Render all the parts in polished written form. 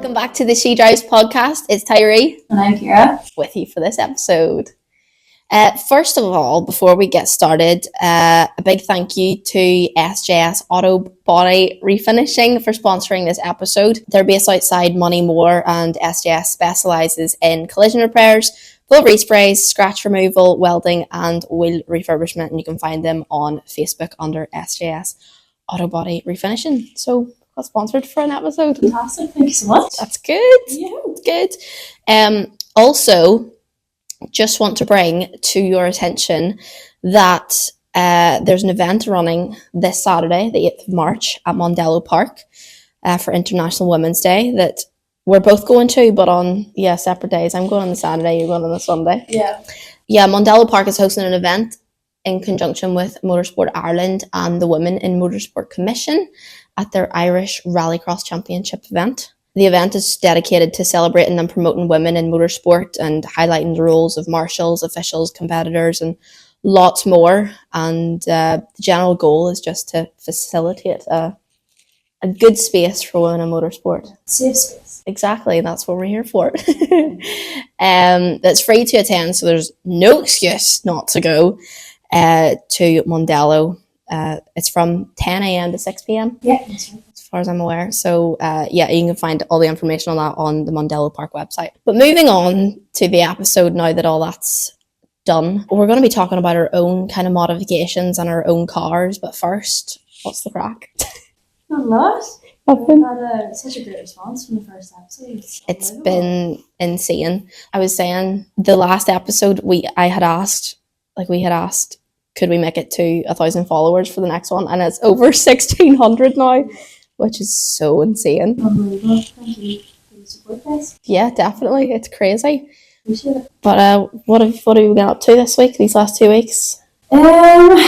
Welcome back to the She Drives podcast. It's Tyree. And I'm Ciara. With you for this episode. First of all, before we get started, a big thank you to SJS Auto Body Refinishing for sponsoring this episode. They're based outside Moneymore, and SJS specialises in collision repairs, full resprays, scratch removal, welding and wheel refurbishment, and you can find them on Facebook under SJS Auto Body Refinishing. So got sponsored for an episode. Fantastic, thank you so much. That's good. Yeah. Good. Also, just want to bring to your attention that there's an event running this Saturday, the 8th of March, at Mondello Park for International Women's Day that we're both going to, but on separate days. I'm going on the Saturday, you're going on the Sunday. Yeah, Mondello Park is hosting an event in conjunction with Motorsport Ireland and the Women in Motorsport Commission at their Irish Rallycross Championship event. The event is dedicated to celebrating and promoting women in motorsport and highlighting the roles of marshals, officials, competitors, and lots more. And the general goal is just to facilitate a good space for women in motorsport. Safe space. Exactly, that's what we're here for. That's free to attend, so there's no excuse not to go to Mondello. It's from 10 a.m. to 6 p.m. Yeah, that's right. As far as I'm aware. So, you can find all the information on that on the Mondello Park website. But moving on to the episode now that all that's done, we're going to be talking about our own kind of modifications and our own cars. But first, what's the crack? Not a lot. We've had such a great response from the first episode. It's been insane. I was saying the last episode I had asked, could we make it to 1,000 followers for the next one? And it's over 1,600 now, which is so insane. Unbelievable. Thank you for the support, guys. Yeah, definitely. It's crazy. Appreciate it. But what have we got up to this week, these last 2 weeks? Very,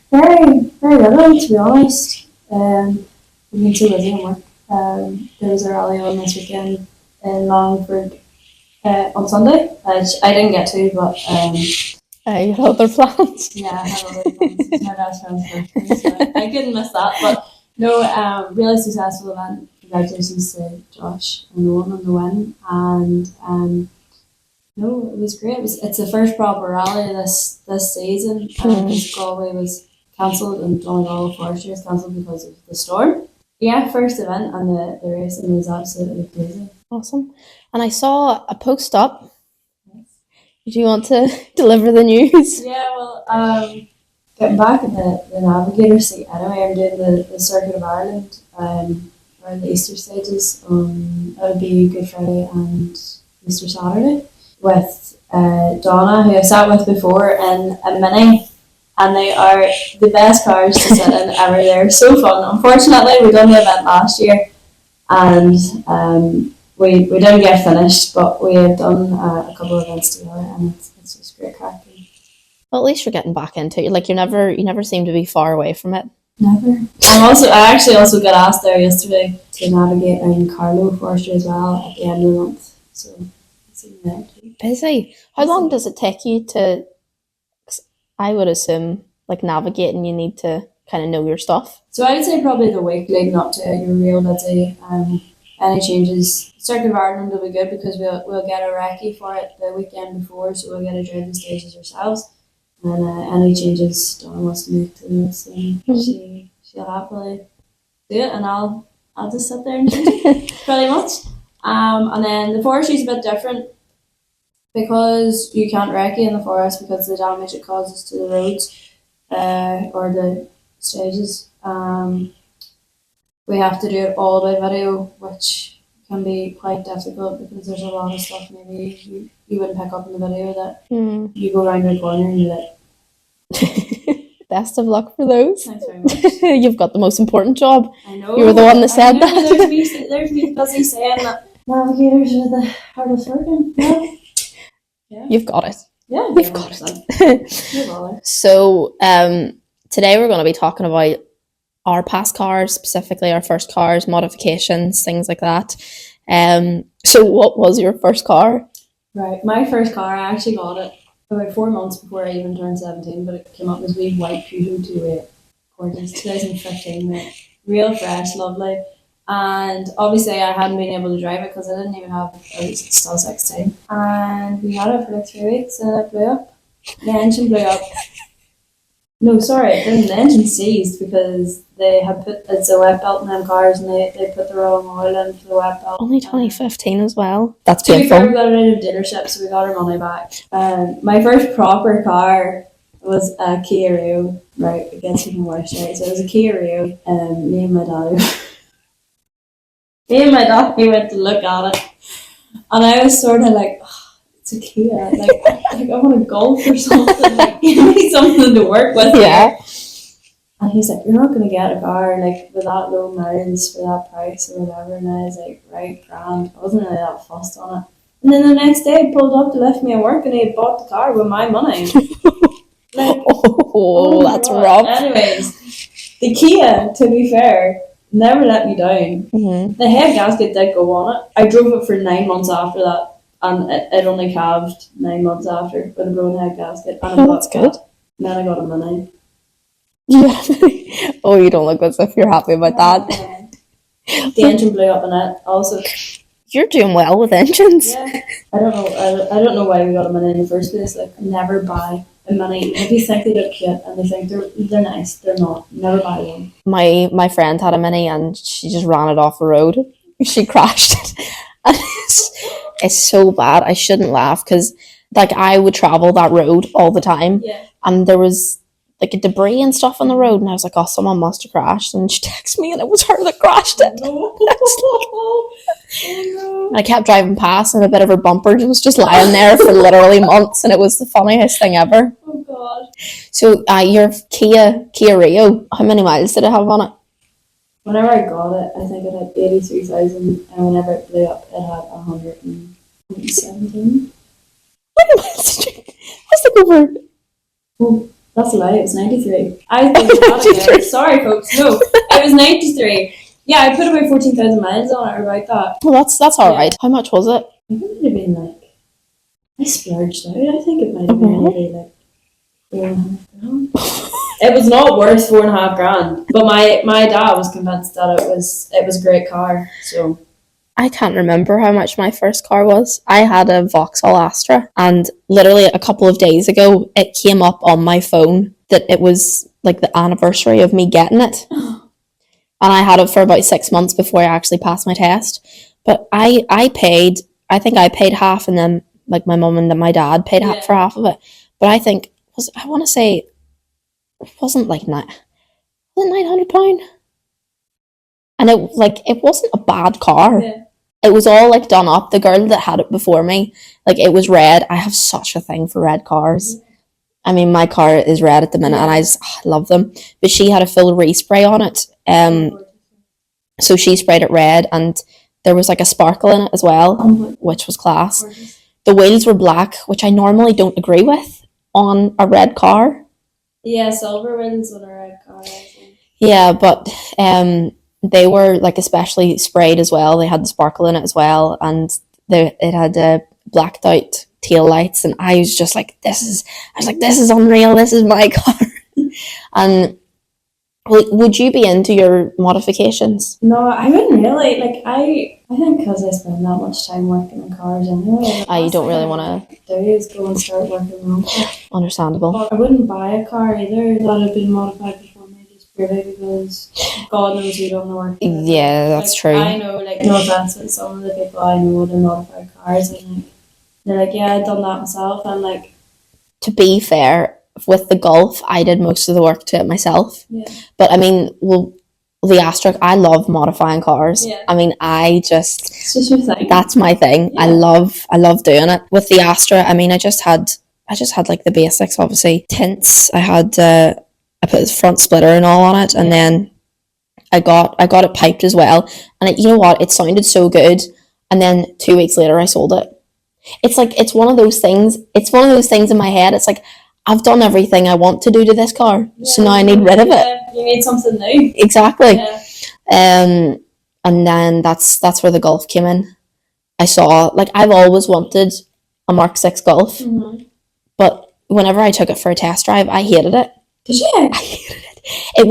very little, to be honest. We've been too busy at work. There was a rally on this weekend in Longford on Sunday, which I didn't get to, but You had other plans? yeah, I had other plans. It's my best friend's birthday, so I couldn't miss that. But no, really successful event. Congratulations to Josh and Owen on the win. And no, it was great. It's the first proper rally this season. Because Galway was cancelled and Donegal Forestry was cancelled because of the storm. Yeah, first event, and the racing was absolutely crazy. Awesome. And I saw a post up. Do you want to deliver the news? Yeah, well, getting back in the navigator seat anyway, I'm doing the Circuit of Ireland around the Easter stages. That would be Good Friday and Easter Saturday with Donna, who I've sat with before, in a Mini, and they are the best cars to sit in ever. They're so fun. Unfortunately, we done the event last year, and we didn't get finished, but we have done a couple of events together, and it's just great crack. Well, at least you're getting back into it. Like you never seem to be far away from it. Never. I actually also got asked there yesterday to navigate in Carlow Forestry as well at the end of the month. So it's in there too. Busy. How long does it take you to? I would assume navigating, you need to kind of know your stuff. So I would say probably the week leading up to it, you're real busy. Any changes, Circuit of Ireland will be good because we'll get a recce for it the weekend before, so we'll get to drive the stages ourselves. And any changes Donna wants to make to this, she'll happily do it, and I'll just sit there and change it, pretty much. And then the forestry is a bit different because you can't recce in the forest because of the damage it causes to the roads or the stages. We have to do it all by video, which can be quite difficult because there's a lot of stuff maybe you wouldn't pick up in the video that you go around the corner and you're like... Best of luck for those. Thanks very much. You've got the most important job. I know. You were the one that said that. There's me busy saying that navigators are the hardest working. Yeah. You've got it. Yeah, you've got it. No bother. So today we're going to be talking about our past cars, specifically our first cars, modifications, things like that. So what was your first car? Right, my first car, I actually got it about 4 months before I even turned 17, but it came up as wee white Peugeot 208. Gorgeous, 2015, mate. Real fresh, lovely. And obviously, I hadn't been able to drive it because I didn't even have, I was still 16. And we had it for like 3 weeks and it blew up. The engine blew up. No, sorry, then the engine seized because they had put, it's a wet belt in them cars and they put the wrong oil into the wet belt. Only 2015 as well. That's To be fair, we painful. got it out of dealership, so we got our money back. My first proper car was a Kia Rio. Right, it gets even worse, right? So it was a Kia Rio, and me and my dad, we went to look at it, and I was sort of like, oh, it's a Kia, like I want a Golf or something, like give me something to work with. Yeah. And he's like, you're not going to get a car like with that low miles for that price or whatever. And I was like, right, grand. I wasn't really that fussed on it. And then the next day, he pulled up to lift me at work and he had bought the car with my money. Like, Oh, that's God. rough. Anyways, the Kia, to be fair, never let me down. Mm-hmm. The head gasket did go on it. I drove it for 9 months after that. And it only calved 9 months after with a blown head gasket. And Oh, that's good. And then I got a Mini. Yeah. Oh, you don't look as if you're happy about that. The engine blew up in it also. You're doing well with engines. Yeah. I don't know. I don't know why we got a Mini in the first place. Like, never buy a Mini. If you think they look cute and they think they're nice, they're not. Never buy one. My friend had a Mini and she just ran it off the road. She crashed it. And it's so bad. I shouldn't laugh because like I would travel that road all the time. Yeah. And there was like debris and stuff on the road, and I was like, oh, someone must have crashed. And she texted me and it was her that crashed it. No. I kept driving past and a bit of her bumper was just lying there for literally months, and it was the funniest thing ever. Oh God. So your Kia Rio, how many miles did it have on it? Whenever I got it, I think it had 83,000, and whenever it blew up, it had 117. How many miles did you? That's like over. Oh, that's a lie. It was 93. I think about it. Sorry, folks. No, it was 93. Yeah, I put about 14,000 miles on it, or about that. Well, that's all right. How much was it? I think it would have been like, I splurged out. I think it might have been maybe like 4.5 grand. It was not worth 4.5 grand, but my dad was convinced that it was a great car. So I can't remember how much my first car was. I had a Vauxhall Astra, and literally a couple of days ago, it came up on my phone that it was like the anniversary of me getting it. And I had it for about 6 months before I actually passed my test. But I think I paid half, and then like my mum and my dad paid for half of it. But I think I want to say it wasn't like £900, and it wasn't a bad car. yeah. It was all like done up. The girl that had it before me, like it was red. I have such a thing for red cars. I mean, my car is red at the minute, and I love them. But she had a full respray on it. So she sprayed it red, and there was like a sparkle in it as well, which was class. The wheels were black, which I normally don't agree with on a red car. Yeah, silver wheels on a red car. I think. Yeah, but they were like especially sprayed as well. They had the sparkle in it as well, and it had blacked out tail lights, and I was just like, this is unreal. This is my car. And would you be into your modifications? No, I wouldn't really. Like, I think because I spend that much time working in cars anyway. You don't really want to do is go and start working on it. Understandable. But I wouldn't buy a car either that had been modified before me, just purely because God knows you don't know work. Yeah, that's true. I know, like, no offense, but some of the people I know that modified cars, and like, they're like, yeah, I've done that myself. I'm like, to be fair, with the Golf, I did most of the work to it myself. Yeah. But I mean, the Astra, I love modifying cars. Yeah. I mean, it's just your thing. That's my thing. Yeah. I love doing it. With the Astra, I mean, I just had like the basics, obviously. Tints, I put the front splitter and all on it, and then I got it piped as well. And you know what? It sounded so good. And then 2 weeks later, I sold it. It's like, it's one of those things in my head. It's like, I've done everything I want to do to this car, so now I need rid of it. You need something new. Exactly. Yeah. And then that's where the Golf came in. I saw, like, I've always wanted a Mark 6 Golf, but whenever I took it for a test drive, I hated it. Did you? I hated it. It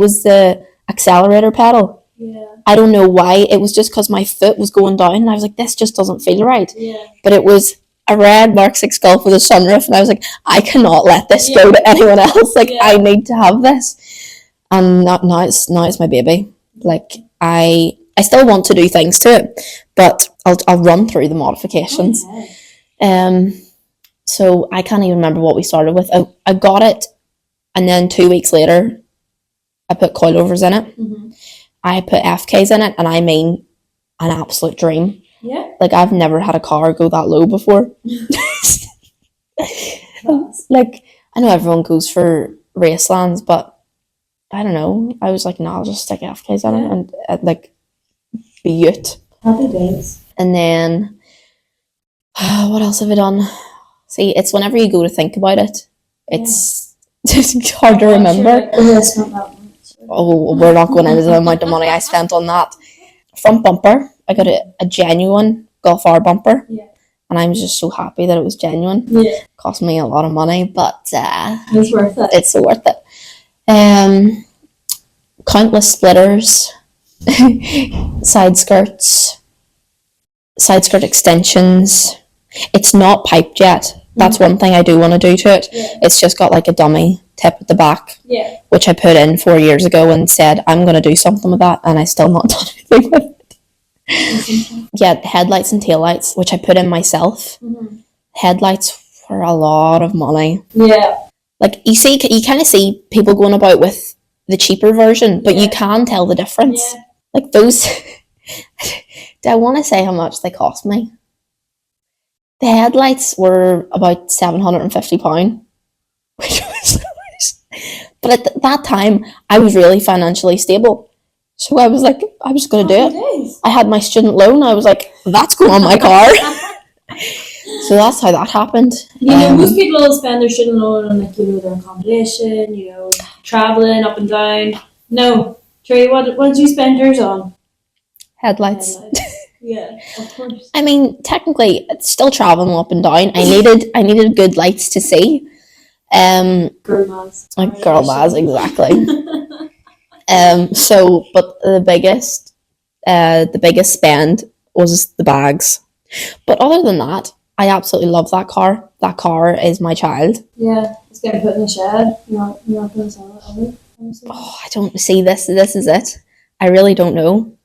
was the accelerator pedal. Yeah. I don't know why. It was just because my foot was going down, and I was like, this just doesn't feel right. Yeah. But it was a red Mark 6 Golf with a sunroof, and I was like, I cannot let this go to anyone else. Like, I need to have this. And now it's my baby. Like, I still want to do things to it, but I'll run through the modifications. Okay. So I can't even remember what we started with. I got it, and then 2 weeks later, I put coilovers in it. Mm-hmm. I put FKs in it, and I mean, an absolute dream. Yeah. Like, I've never had a car go that low before. Like, I know everyone goes for racelands, but I don't know. I was like, no, I'll just stick FKs in it and like beaut. Happy days. And then what else have I done? See, it's whenever you go to think about it, it's just hard to remember. It's not that much. Oh, we're not going into the amount of money I spent on that. Front bumper, I got a genuine Golf R bumper. Yeah. And I'm just so happy that it was genuine. Yeah. It cost me a lot of money, but it's worth it. It's worth it. Countless splitters, side skirt extensions. It's not piped yet. That's one thing I do want to do to it. Yeah. It's just got like a dummy tip at the back, which I put in 4 years ago and said I'm going to do something with that, and I still not done anything with it. Yeah, headlights and taillights, which I put in myself. Mm-hmm. Headlights were a lot of money. Yeah. Like, you kind of see people going about with the cheaper version, but you can tell the difference. Yeah. Like, those... Do I want to say how much they cost me? The headlights were about £750, which was nice. But at that time, I was really financially stable. So I was like, I was going to do it. I had my student loan. I was like, that's going on my car. So that's how that happened. You know, most people will spend their student loan on, like, you know, their accommodation, you know, travelling up and down. No. Tyree, what did you spend yours on? Headlights. Yeah, of course. I mean, technically, it's still traveling up and down. I needed good lights to see. Girl mass. Like girl mass, exactly. So, but the biggest spend was the bags. But other than that, I absolutely love that car. That car is my child. Yeah, it's getting put in the shed. You're not going to sell it, are you? Oh, I don't see this. This is it. I really don't know.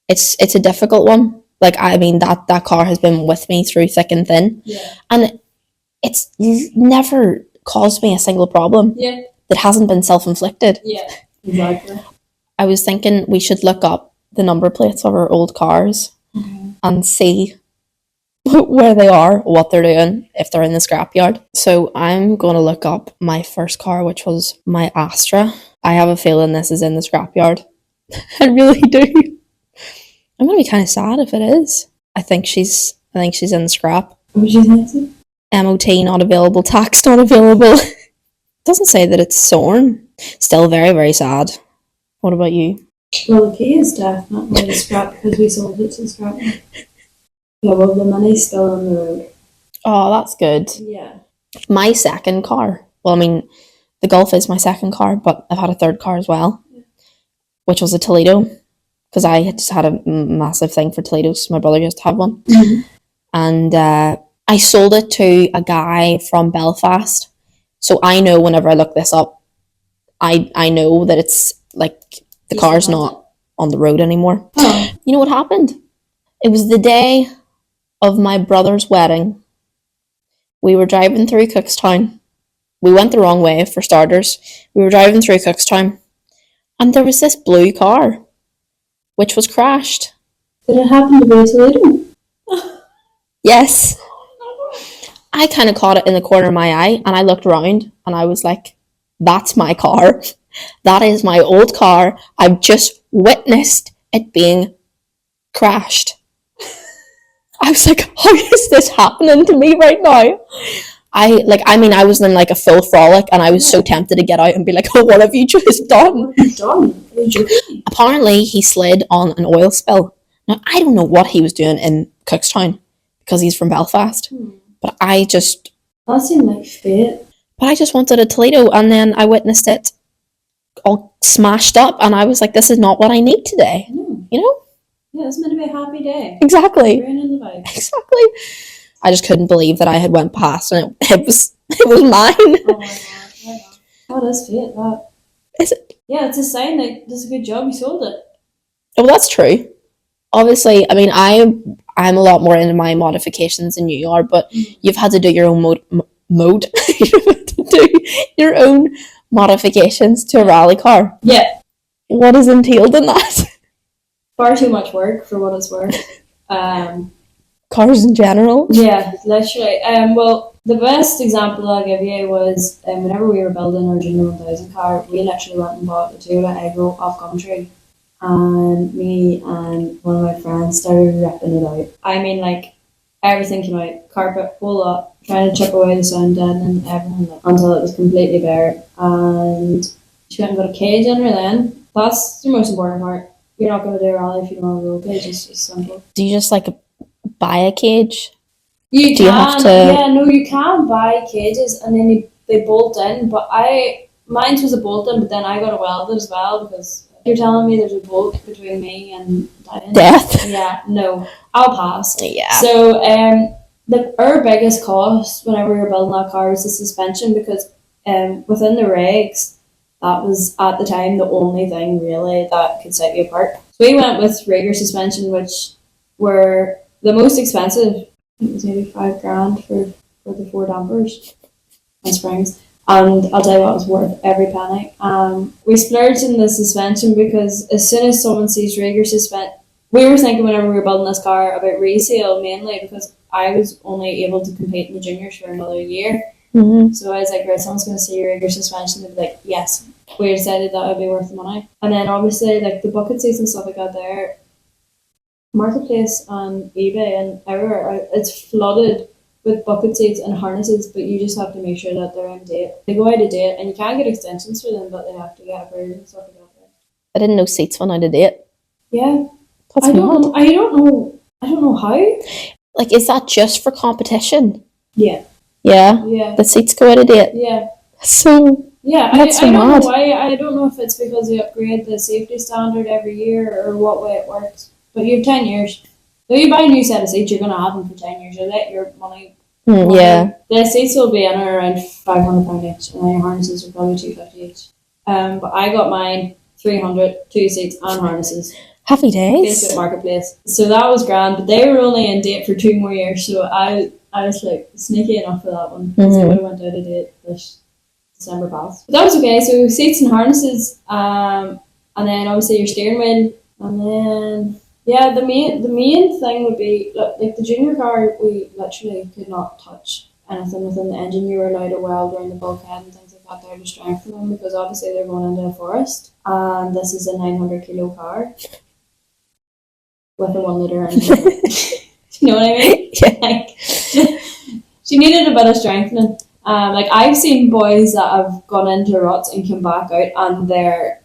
It's a difficult one. Like, I mean, that car has been with me through thick and thin. Yeah. And it's never caused me a single problem. Yeah. That hasn't been self-inflicted. Yeah, exactly. I was thinking we should look up the number plates of our old cars and see where they are, what they're doing, if they're in the scrapyard. So I'm going to look up my first car, which was my Astra. I have a feeling this is in the scrapyard. I really do. I'm going to be kind of sad if it is. I think she's in the scrap. What did you think? MOT not available, tax not available. Doesn't say that it's sorn. Still very, very sad. What about you? Well, the key is definitely the scrap because we sold it to scrap. Yeah, well, the money's still on the road. Oh, that's good. Yeah. My second car. Well, I mean, the Golf is my second car, but I've had a third car as well, which was a Toledo, because I had just had a massive thing for Toledos. My brother used to have one. Mm-hmm. And I sold it to a guy from Belfast. So I know whenever I look this up, I know that it's like the car's not on the road anymore. Oh. You know what happened? It was the day of my brother's wedding. We were driving through Cookstown. We went the wrong way, for starters. We were driving through Cookstown, and there was this blue car, which was crashed. Did it happen to be a Toledo? Yes. I kind of caught it in the corner of my eye, and I looked around, and I was like, that's my car. That is my old car. I've just witnessed it being crashed. I was like, how is this happening to me right now? I was in like a full frolic, and I was so tempted to get out and be like, oh, what have you just done? What have you done? Apparently, he slid on an oil spill. Now, I don't know what he was doing in Cookstown, because he's from Belfast. But that seemed like fate. But I just wanted a Toledo, and then I witnessed it all smashed up, and I was like, this is not what I need today. No. You know? Yeah, it's meant to be a happy day. Exactly. Ruining the vibe. Exactly. I just couldn't believe that I had went past, and it was mine. Oh my god, yeah. That is fate, that. Is it? Yeah, it's a sign that does a good job, you sold it. Oh, that's true. Obviously, I mean, I'm a lot more into my modifications than you are, but you've had to do your own mode. You've had to do your own modifications to a rally car. Yeah. What is entailed in that? Far too much work for what it's worth. Cars in general? Yeah, literally. Well, the best example I'll give you was whenever we were building our Junior 1000 car, we literally went and bought a Toyota Eggo off Gumtree. And me and one of my friends started ripping it out. I mean, like, everything came out. Carpet, whole lot. Trying to chip away the sound deadening, everything, until it was completely bare. And she went and got a cage in her then. That's the most important part. You're not going to do a rally if you don't have a roll cage. It's just simple. Do you just, like, buy a cage? You Do can, you have to... yeah, no, you can buy cages and then they bolt in. But mine was a bolt in, but then I got a welded as well because... You're telling me there's a bolt between me and dying? Death? Yeah, no. I'll pass. Yeah. So, our biggest cost whenever we were building that car was the suspension because within the regs, that was at the time the only thing really that could set you apart. So we went with Rager suspension, which were the most expensive. I think it was maybe $5,000 for the 4 dampers and springs. And I'll tell you what, it was worth every penny. We splurged in the suspension because as soon as someone sees Rager suspension, we were thinking whenever we were building this car about resale mainly because I was only able to compete in the juniors for another year. Mm-hmm. So I was like, right, someone's going to see Rager suspension. They'd be like, yes. We decided that would be worth the money. And then obviously, like the bucket seats and stuff like that there, Marketplace and eBay and everywhere, it's flooded with bucket seats and harnesses, but you just have to make sure that they're in date. They go out of date, and you can get extensions for them, but they have to get approved and stuff like that. I didn't know seats went out of date. Yeah, That's I mad. don't know how. Like, is that just for competition? Yeah. Yeah. Yeah. The seats go out of date. Yeah. So. Yeah, That's I don't mad. know why. I don't know if it's because they upgrade the safety standard every year or what way it works. But you have 10 years. So you buy a new set of seats, you're going to have them for 10 years. You'll let your money. Yeah. The seats will be in around £500 each, and then your harnesses are probably $250 each. But I got mine 300, 2 seats and harnesses. Happy days. Facebook Marketplace. So that was grand, but they were only in date for 2 more years. So I was like sneaky enough for that one because it would have went out of date this December past. But that was okay. So seats and harnesses, and then obviously your steering wheel, and then. Yeah, the main thing would be like the junior car. We literally could not touch anything within the engine. You were allowed to weld around the bulkhead and things like that there to strengthen them because obviously they're going into a forest, and this is a 900-kilo car with a 1-litre engine. You know what I mean? Yeah. Like, she needed a bit of strengthening. Like I've seen boys that have gone into ruts and come back out, and their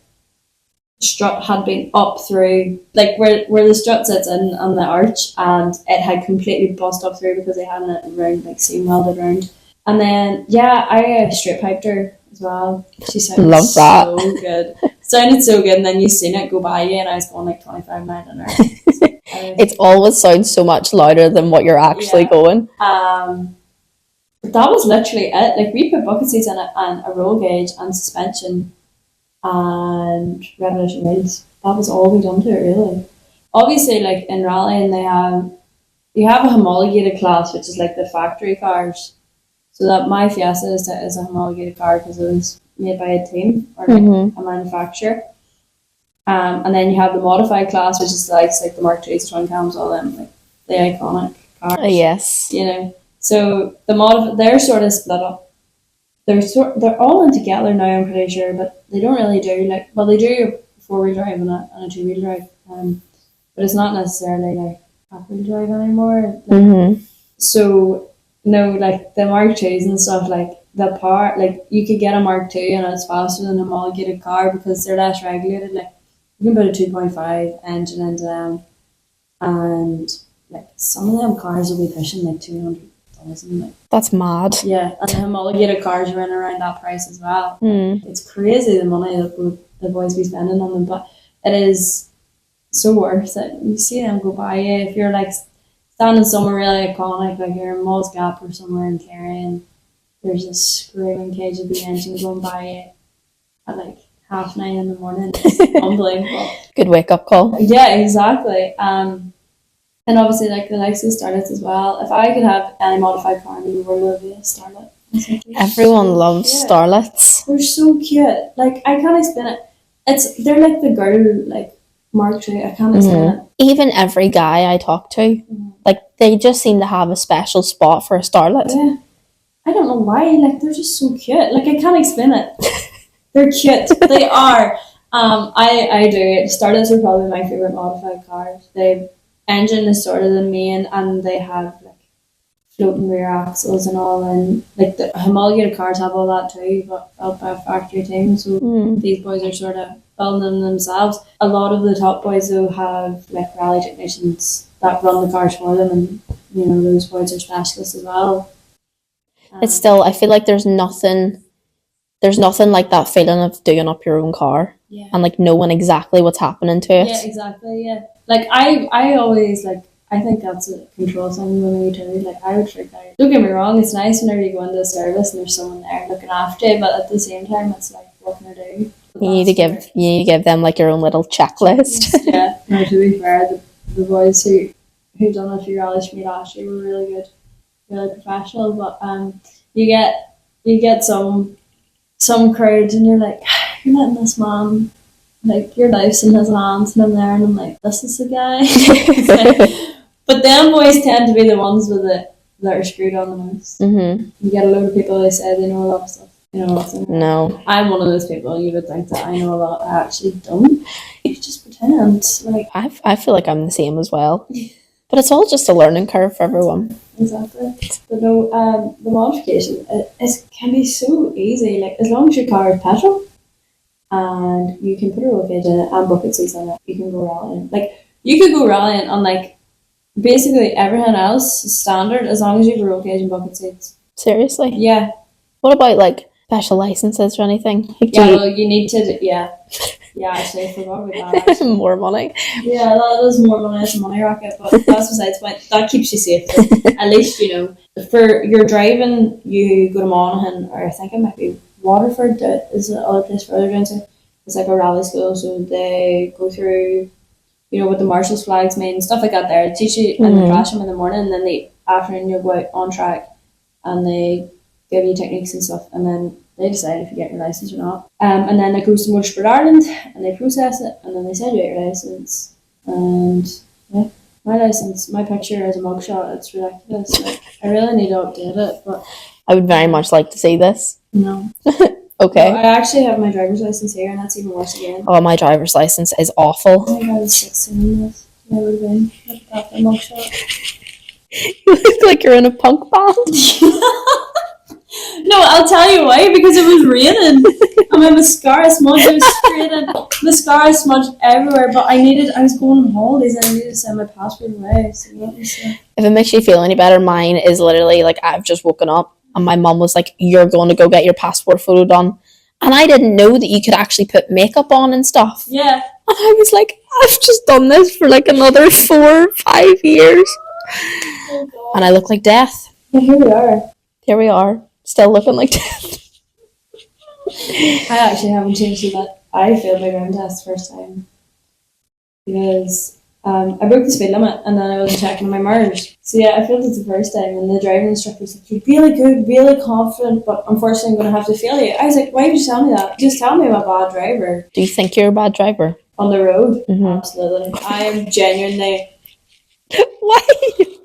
strut had been up through like where the strut sits in on the arch, and it had completely bust up through because they hadn't it round like seam welded round. And then I straight piped her as well. She sounded Love that. so good. Sounded so good, and then you seen it go by you, and I was going like 25 miles an hour. It always sounds so much louder than what you're actually going. But that was literally it. Like we put bucket seats in it and a roll gauge and suspension and revolution wheels. That was all we done to it really. Obviously, like in rallying, you have a homologated class, which is like the factory cars. So that my Fiesta is a homologated car because it was made by a team or like a manufacturer. And then you have the modified class, which is like the Mark IIs, twin cams, all them, like the iconic cars. Yes. You know. So they're sort of split up. They're all in together now, I'm pretty sure, but they don't really do they do a 4-wheel drive and a 2-wheel drive, but it's not necessarily like half-wheel drive anymore. So no, like the Mark IIs and stuff, like the power, like you could get a Mark II and it's faster than a homologated car because they're less regulated. Like you can put a 2.5 engine into them, and like some of them cars will be pushing like 200,000. Like, that's mad. Yeah, and the homologated cars are in around that price as well. It's crazy the money that the boys be spending on them, but it is so worth it. You see them go by you. If you're like standing somewhere really iconic, like you're in Moss Gap or somewhere in Kerry, and there's a screaming KGB engine going by you at like 9:30 in the morning. It's unbelievable. Good wake up call. Yeah, exactly. And obviously, like the likes of Starlets as well. If I could have any modified car in the world, it would be a Starlet. Everyone loves Starlets. They're so cute. Like I can't explain it. They're like the girl like Mark II. I can't explain it. Even every guy I talk to, like they just seem to have a special spot for a Starlet. Yeah. I don't know why. Like they're just so cute. Like I can't explain it. They're cute. They are. I do. Starlets are probably my favorite modified cars. They engine is sort of the main, and they have like floating rear axles and all, and like the homologated cars have all that too, but built by a factory team. So these boys are sort of building them themselves. A lot of the top boys though have like rally technicians that run the cars for them, and you know those boys are specialists as well. It's still, I feel like there's nothing like that feeling of doing up your own car and like knowing exactly what's happening to it. Yeah, exactly. Yeah. Like I always like I think that's a control thing with me too. Like I would freak out. Don't get me wrong, it's nice whenever you go into a service and there's someone there looking after you, but at the same time it's like what can I do? You need to give them like your own little checklist. Yeah. No, to be fair, the boys who done a few rallies for me last year were really good, really professional. But you get some crowds and you're like, you're letting this man, like your life's in his hands, and I'm there and I'm like, this is the guy. But them boys tend to be the ones that are screwed on the most. You get a load of people who say they know a lot of stuff. You know, no. I'm one of those people. You would think that I know a lot. I actually don't. You just pretend. Like I feel like I'm the same as well. But it's all just a learning curve for everyone. Exactly. But no, the modification it can be so easy. Like as long as your car is petrol, and you can put a roll cage in it and bucket seats on it, you can go rallying. Like you could go rallying on like basically everything else standard as long as you have a roll cage and bucket seats. Seriously? Yeah. What about like special licenses or anything? Like, well, you need to. Yeah. Yeah, actually, I forgot about that. Actually. More money. Yeah, that is more money. It's a money racket, but that's besides the point. That keeps you safe. At least, you know, for your driving, you go to Monaghan, or I think it might be Waterford, is the other place further down to. It's like a rally school, so they go through, you know, what the marshal's flags mean, and stuff like that there. They teach you and they crash them in the morning, and then the afternoon you go out on track, and they give you techniques and stuff, and then they decide if you get your license or not. And then it goes to Motorsport Ireland and they process it and then they send you out your license. And yeah, my license, my picture is a mugshot. It's ridiculous. Like, I really need to update it, but I would very much like to see this. No. Okay. No, I actually have my driver's license here, and that's even worse again. Oh, my driver's license is awful. I think I was 16 this. I would have been like that for a mugshot. You look like you're in a punk band. No, I'll tell you why, because it was raining and my mascara smudge was straight in. Mascara smudged everywhere, but I was going on holidays and I needed to send my passport away. So if it makes you feel any better, mine is literally like I've just woken up and my mum was like, you're going to go get your passport photo done. And I didn't know that you could actually put makeup on and stuff. Yeah. And I was like, I've just done this for like another 4 or 5 years. Oh, and I look like death. Well, here we are. Still looking like death. I actually haven't changed it that. I failed my ground test the first time because I broke the speed limit and then I wasn't checking my mirrors. So yeah, I failed it the first time and the driving instructor was like, you're really good, really confident, but unfortunately I'm going to have to fail you. I was like, why did you tell me that? Just tell me I'm a bad driver. Do you think you're a bad driver? On the road? Mm-hmm. Absolutely. I am genuinely... Why?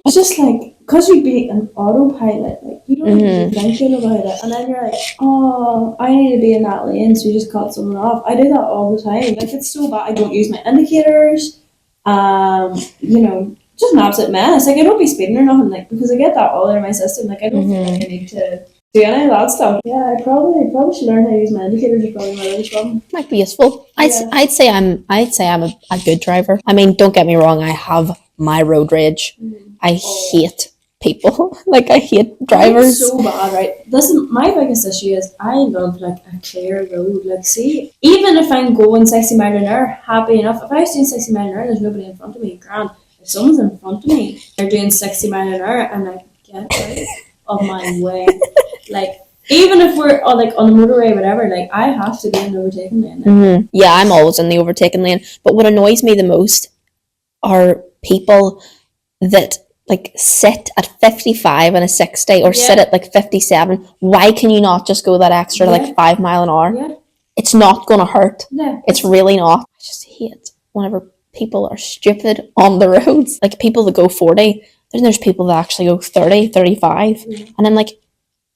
It's just like, because you'd be an autopilot, like, you don't even think about it. And then you're like, oh, I need to be in that lane, so you just cut someone off. I do that all the time. Like, it's so bad. I don't use my indicators. You know, just an absolute mess. Like, I don't be speeding or nothing, like, because I get that all in my system. Like, I don't feel like I need to do any of that stuff. Yeah, I probably should learn how to use my indicators. Is probably my biggest problem. Might be useful. I'd say I'm a good driver. I mean, don't get me wrong. I have my road rage. I hate people. Like, I hate It's drivers. so bad, right? Listen, my biggest issue is I love like a clear road. Like, see, even if I'm going 60 mile an hour, happy enough. If I was doing 60 mile an hour, there's nobody in front of me. Grand. If someone's in front of me, they're doing 60 mile an hour, I'm like, get out of my way. Like, even if we're like on the motorway, whatever, like I have to be in the overtaking lane. Mm-hmm. Yeah, I'm always in the overtaking lane. But what annoys me the most are people that like sit at 55 and a 60 or sit at like 57. Why can you not just go that extra like 5 mile an hour? Yeah. It's not going to hurt. Yeah. It's really not. I just hate whenever people are stupid on the roads. Like people that go 40, then there's people that actually go 30, 35. Yeah. And I'm like,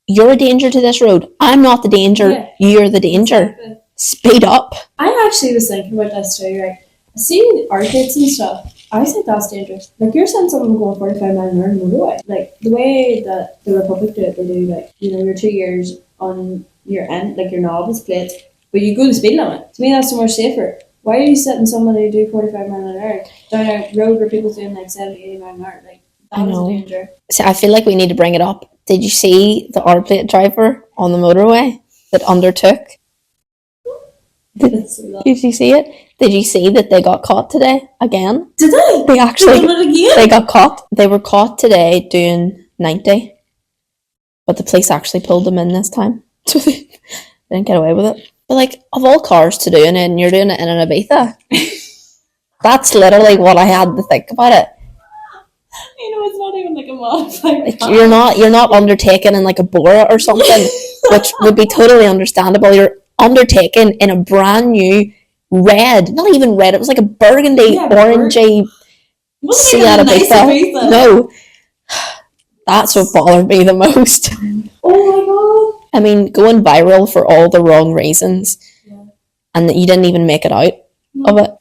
you're a danger to this road. I'm not the danger. Yeah. You're the danger. Exactly. Speed up. I actually was thinking about this too, right? Seeing arcades and stuff, I think that's dangerous. Like, you're saying someone going 45 miles an hour on the motorway. Like, the way that the Republic do it, they do, like, you know, your 2 years on your end, like your novice plate, but you go the speed limit. To me, that's so much safer. Why are you setting somebody to do 45 miles an hour down a road where people's doing like 70, 80 miles an hour? Like, that is a danger. See, I feel like we need to bring it up. Did you see the R-plate driver on the motorway that undertook? Did you see it? Did you see that they got caught today again? Did they? They actually they got caught. They were caught today doing 90, but the police actually pulled them in this time, so they didn't get away with it. But like, of all cars to do it, and you're doing it in an Ibiza, that's literally what I had to think about it. You know, it's not even like a modified. Like, you're not undertaking in like a Bora or something, which would be totally understandable. You're undertaken in a brand new red, not even red, it was like a burgundy, orangey Ciara Ibiza. No, that's what bothered me the most. Oh my god! I mean, going viral for all the wrong reasons, and that you didn't even make it out of it.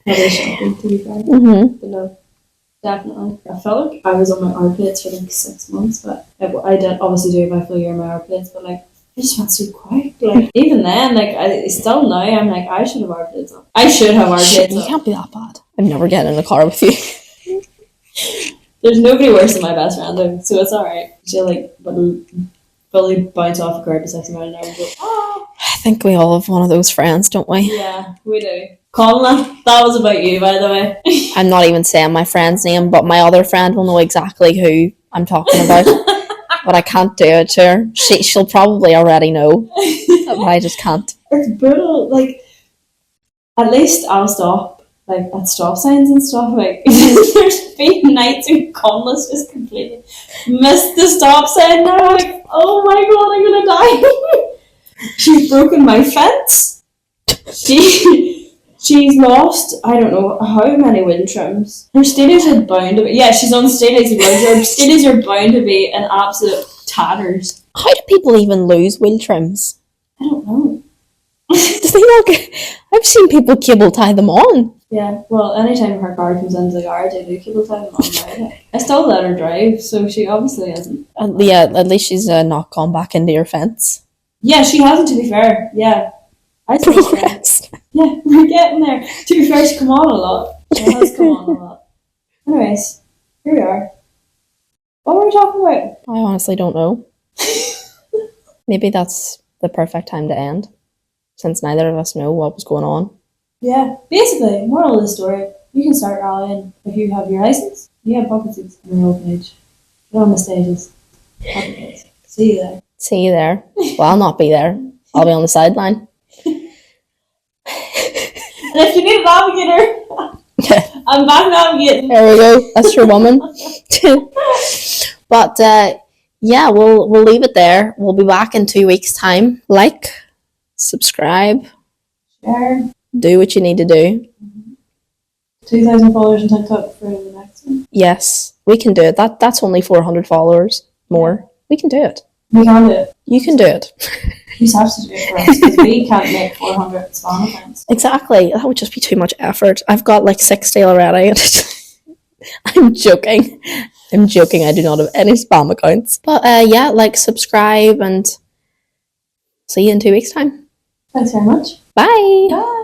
That is shocking, to be fair. Mm-hmm. But no, definitely. I felt like I was on my R plates for like 6 months, but I did obviously do my full year of my R plates, but like, I just went so quick. Like, even then, like, I still now, I'm like, I should have R plates up. I should have R plates You up. can't be that bad. I'm never getting in a car with you. There's nobody worse than my best friend, though, so it's alright. She'll like fully bounce off a curb at 60 miles an hour and go, ah! I think we all have one of those friends, don't we? Yeah, we do. Colin, that was about you, by the way. I'm not even saying my friend's name, but my other friend will know exactly who I'm talking about. But I can't do it to her. She'll probably already know, but I just can't. It's brutal. Like, at least I'll stop, like, at stop signs and stuff. Like, there's been nights when Conless just completely missed the stop sign now. I'm like, oh my god, I'm gonna die. She's broken my fence. She's lost, I don't know how many wind trims. Her stadiums are bound to be, yeah, she's on the stadiums. Her stadiums are bound to be in absolute tatters. How do people even lose wheel trims? I don't know. Do they not I've seen people cable tie them on. Yeah, well, anytime her car comes into the garage, I do cable tie them on now. I still let her drive, so she obviously hasn't. Yeah, at least she's not gone back into your fence. Yeah, she hasn't, to be fair. Yeah. Progress. Yeah, we're getting there. To be fair, she's come on a lot. She has come on a lot. Anyways, here we are. What were we talking about? I honestly don't know. Maybe that's the perfect time to end, since neither of us know what was going on. Yeah, basically, moral of the story, you can start rallying if you have your license. You have bucket seats on your open age. Get on the stages. See you there. See you there. Well, I'll not be there. I'll be on the sideline. And if you need a navigator, I'm back navigating. There we go. That's your woman. But yeah, we'll leave it there. We'll be back in 2 weeks' time. Like, subscribe, share, do what you need to do. 2,000 followers on TikTok for the next one. Yes, we can do it. That's only 400 followers more. We can do it. We can do it. You can do it. You just have to do it for us because we can't make 400 spam accounts. Exactly. That would just be too much effort. I've got like 60 already. I'm joking. I do not have any spam accounts. But yeah, like, subscribe, and see you in 2 weeks' time. Thanks very much. Bye. Bye.